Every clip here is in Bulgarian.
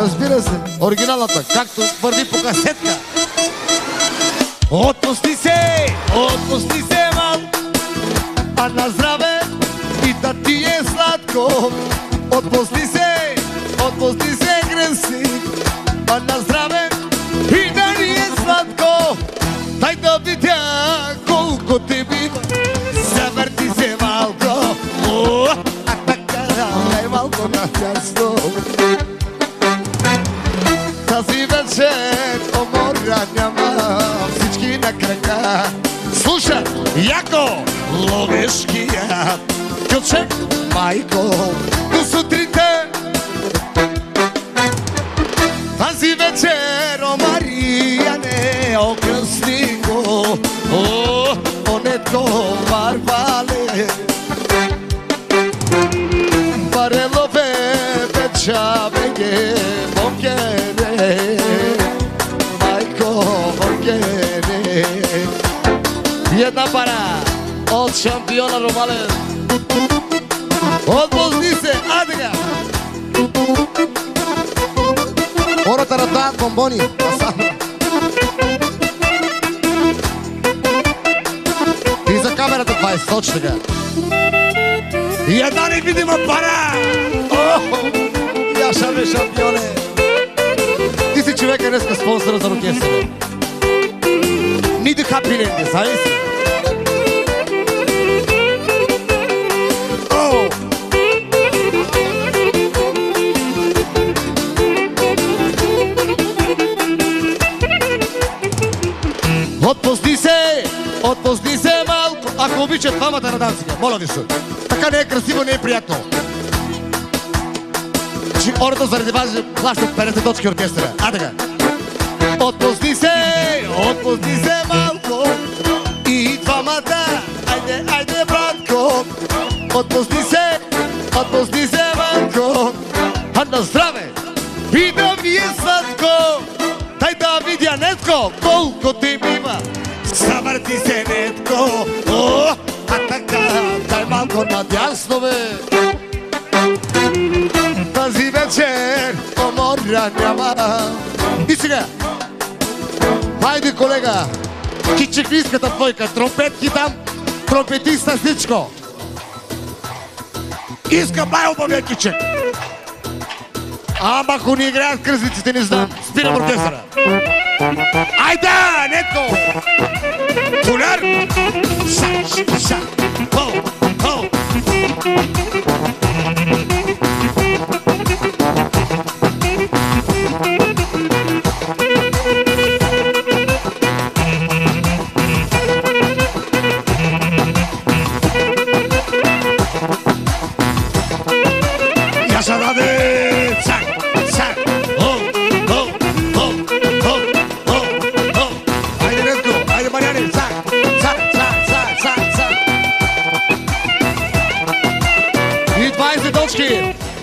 разбира се, оригиналната, както върви по касетка. Отпусти се, мам, а на здраве и да ти е сладко. Отпусти се, греси, а на здраве и да ни е сладко. Дай да видя колко те бива, завърти се малко, а така е малко надясно. Тази вечер умора няма, всички на крака слушат яко ловешкия кълчек, майко, до сутринта. Тази вечер, о Марияне, о кръстнико, о нетко Варвале, барелове вечавеге, бокере, майко, бокере. И една пара от шампиона Ромален. Отпусни се, адега! Хората раздават бомбони. И за камерата 20, точно така. И една невидима пара! Яша бе, шампионе! Ти си човека днеска спонсора за оркестъра. Need a happy знаеш си? Отпусни се малко, ако обичат двамата на данците, моля ви се. Така не е красиво, не е приятно. Че хората заради вас плащат 50 точки оркестъра. А така. Отпусни се малко и двамата, айде братко. Отпусни се малко, а на здраве и да ми е сладко. Дай да видя нетко, колко ти бива. Завърти се нетко, а така, дай малко надясно бе. Тази вечер умора няма. И сега, хайде колега, кичеквиската двойка, тромпетки там, тромпетиста всичко. Иска най-обавия кичек. Ама ако ни играят кръзниците, не знам, спирам оркестъра. Айда, нетко! Коляр! Ша! Хо! Яша даде! Цак!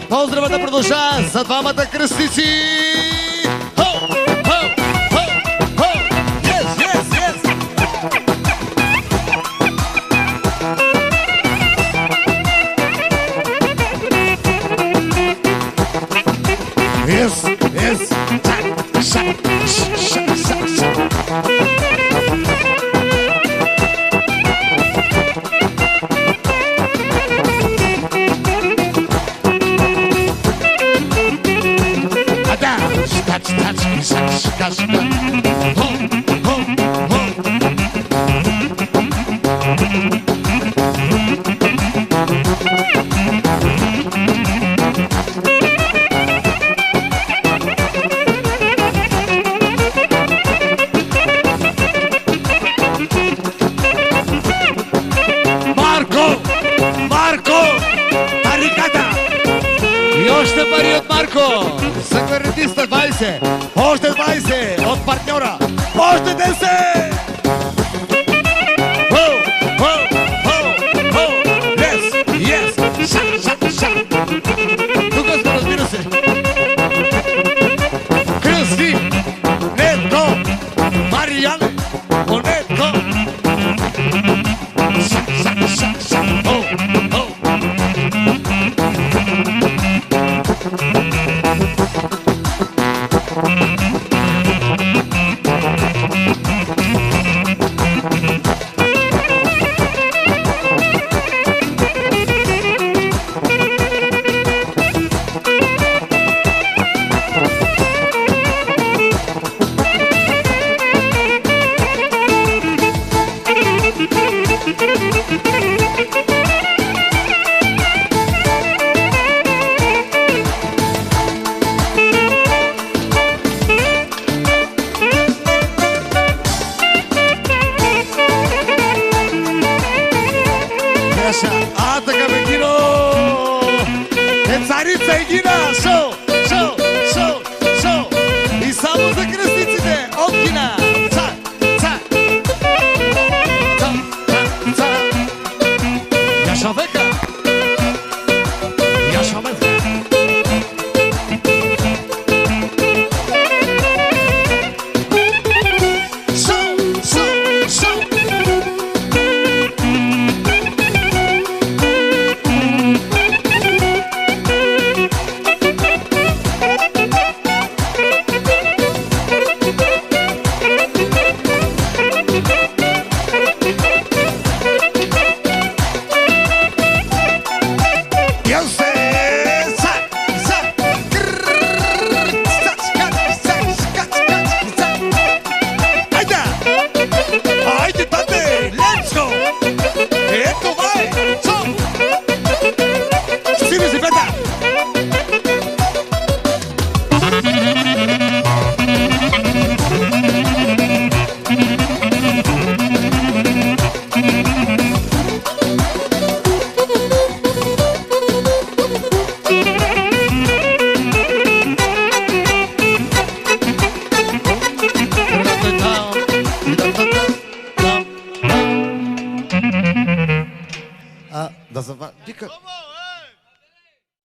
Поздравът да продължава за двамата кръстници! Yes! Марко! Тариката! И още пари от Марко! Съкваретиста 20! Още 20 от партньора! Още 10! Тук сме, разбира се! Кръсти! Нетко! Марияне! Нетко! Регина, шоу, шоу, шоу, шоу. И само за кръстниците от кина. Цак, цак. Цак, цак, цак. Яша века. Яша века. Да завършим.